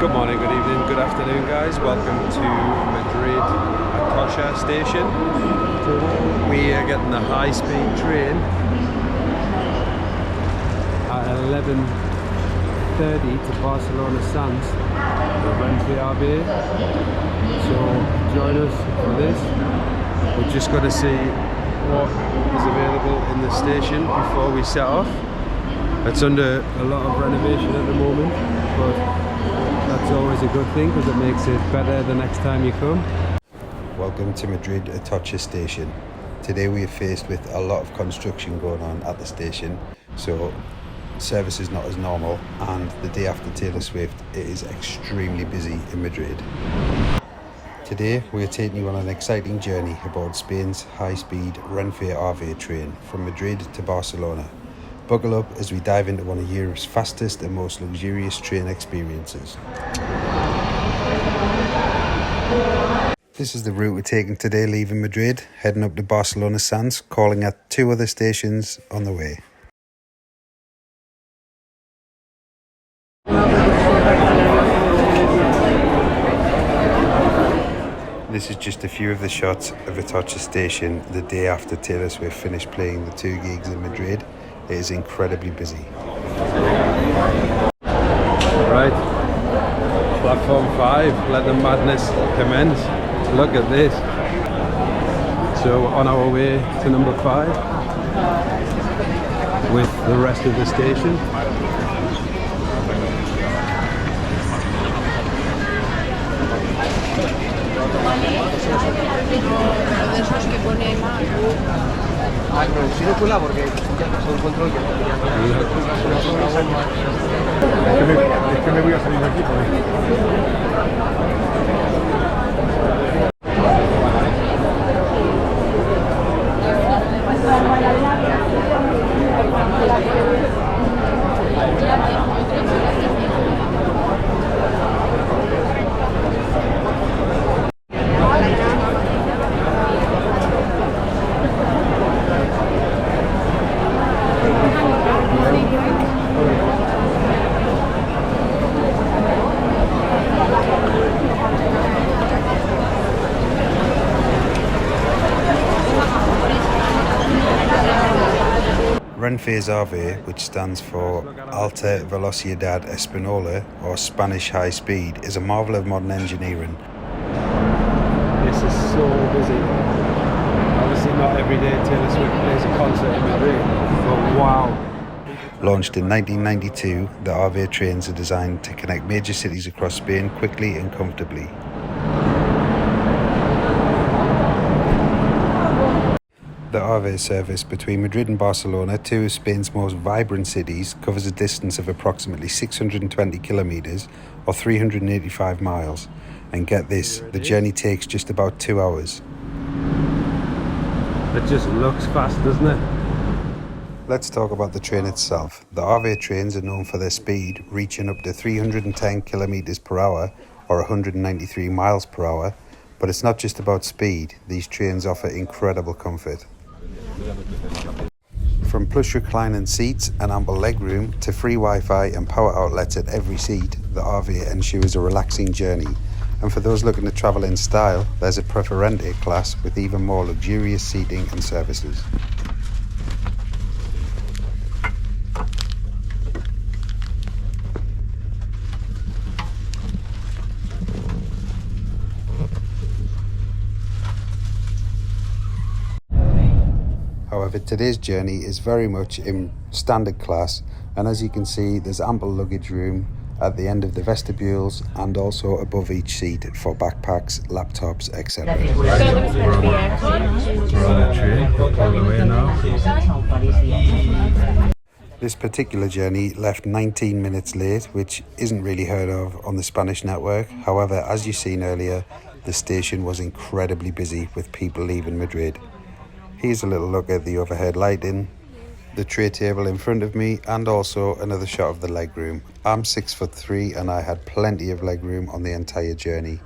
Good morning, good evening, good afternoon guys. Welcome to Madrid Atocha station. We are getting the high-speed train at 11:30 to Barcelona Sands, the Renfe AVE. So join us for this. We're just going to see what is available in the station before we set off. It's under a lot of renovation at the moment, but that's always a good thing because it makes it better the next time you come. Welcome to Madrid Atocha station. Today we are faced with a lot of construction going on at the station, so service is not as normal, and the day after Taylor Swift it is extremely busy in Madrid. Today we are taking you on an exciting journey aboard Spain's high-speed Renfe AVE train from Madrid to Barcelona. Buckle up as we dive into one of Europe's fastest and most luxurious train experiences. This is the route we're taking today, leaving Madrid, heading up to Barcelona Sands, calling at 2 other stations on the way. This is just a few of the shots of Atocha station the day after Taylor Swift finished playing the 2 gigs in Madrid. It is incredibly busy. Right, platform 5, let the madness commence. Look at this. So on our way to number 5 with the rest of the station. Es que me voy a salir de aquí, Renfe AVE, which stands for Alta Velocidad Española, or Spanish High Speed, is a marvel of modern engineering. This is so busy. Obviously not every day Taylor Swift plays a concert in Madrid, but wow. Launched in 1992, the AVE trains are designed to connect major cities across Spain quickly and comfortably. The AVE service between Madrid and Barcelona, 2 of Spain's most vibrant cities, covers a distance of approximately 620 kilometres or 385 miles. And get this, the journey takes just about 2 hours. It just looks fast, doesn't it? Let's talk about the train itself. The AVE trains are known for their speed, reaching up to 310 kilometres per hour or 193 miles per hour. But it's not just about speed, these trains offer incredible comfort. From plush reclining seats and ample legroom to free Wi-Fi and power outlets at every seat, the AVE ensures a relaxing journey. And for those looking to travel in style, there's a Preferente class with even more luxurious seating and services. However, today's journey is very much in standard class, and as you can see, there's ample luggage room at the end of the vestibules and also above each seat for backpacks, laptops, etc. We're on a train all the way now. This particular journey left 19 minutes late, which isn't really heard of on the Spanish network. However, as you've seen earlier, the station was incredibly busy with people leaving Madrid. Here's a little look at the overhead lighting, the tray table in front of me, and also another shot of the legroom. I'm 6'3" and I had plenty of legroom on the entire journey.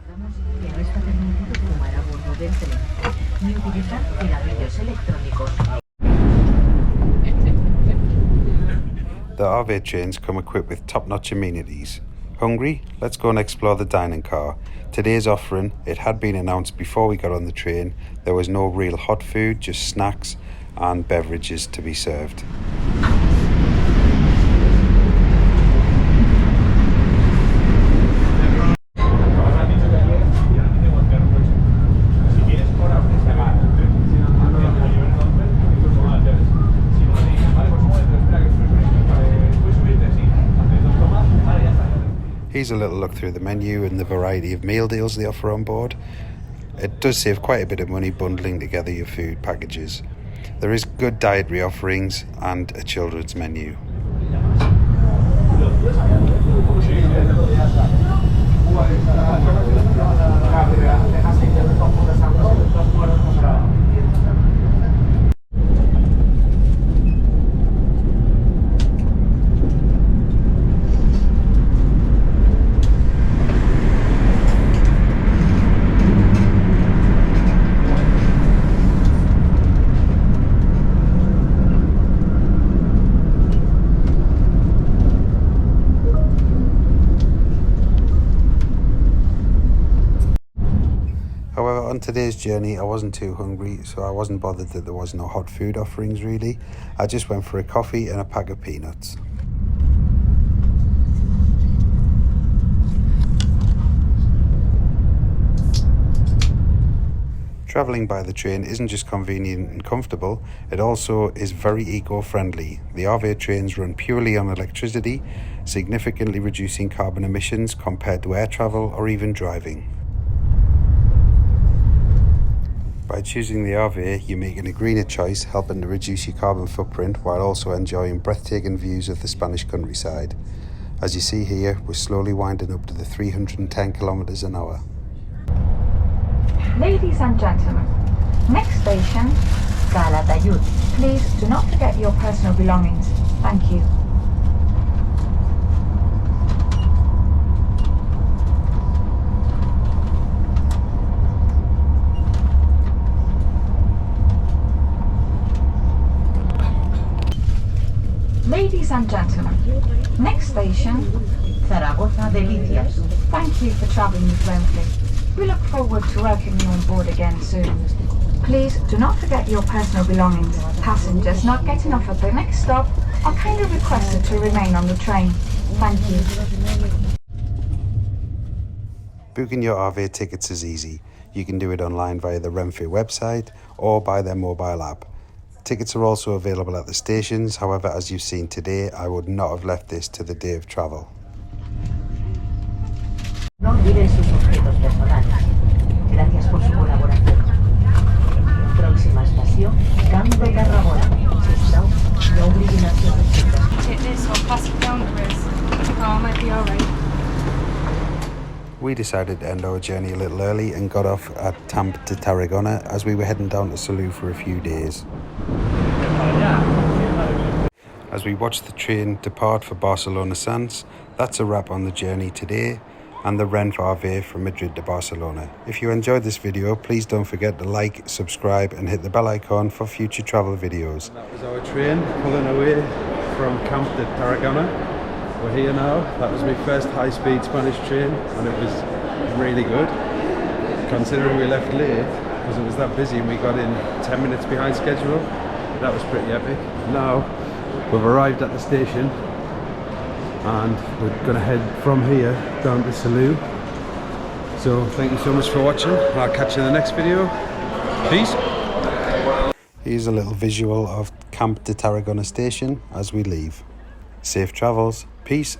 The AVE trains come equipped with top-notch amenities. Hungry? Let's go and explore the dining car. Today's offering, it had been announced before we got on the train. There was no real hot food, just snacks and beverages to be served. Here's a little look through the menu and the variety of meal deals they offer on board. It does save quite a bit of money bundling together your food packages. There is good dietary offerings and a children's menu. However, on today's journey I wasn't too hungry, so I wasn't bothered that there was no hot food offerings really. I just went for a coffee and a pack of peanuts. Travelling by the train isn't just convenient and comfortable, it also is very eco-friendly. The AVE trains run purely on electricity, significantly reducing carbon emissions compared to air travel or even driving. By choosing the AVE, you're making a greener choice, helping to reduce your carbon footprint while also enjoying breathtaking views of the Spanish countryside. As you see here, we're slowly winding up to the 310 kilometers an hour. Ladies and gentlemen, next station, Calatayud. Please do not forget your personal belongings. Thank you. Ladies and gentlemen, next station, Zaragoza Delicias. Thank you for travelling with Renfe. We look forward to welcoming you on board again soon. Please do not forget your personal belongings. Passengers not getting off at the next stop are kindly requested to remain on the train. Thank you. Booking your AVE tickets is easy. You can do it online via the Renfe website or by their mobile app. Tickets are also available at the stations, however, as you've seen today, I would not have left this to the day of travel. No olviden sus objetos personales. Gracias por su colaboración. Próxima estación, Camp de Tarragona. Sisplau, no oblidin els seus objectes. Take this or pass it down, Chris. Oh, I might be alright. We decided to end our journey a little early and got off at Camp de Tarragona as we were heading down to Salou for a few days. As we watched the train depart for Barcelona Sants, that's a wrap on the journey today and the Renfe AVE from Madrid to Barcelona. If you enjoyed this video, please don't forget to like, subscribe and hit the bell icon for future travel videos. That was our train pulling away from Camp de Tarragona. We're here now. That was my first high-speed Spanish train and it was really good. Considering we left late because it was that busy and we got in 10 minutes behind schedule, that was pretty epic. Now we've arrived at the station and we're going to head from here down to Salou. So thank you so much for watching. I'll catch you in the next video. Peace. Here's a little visual of Camp de Tarragona station as we leave. Safe travels. Peace.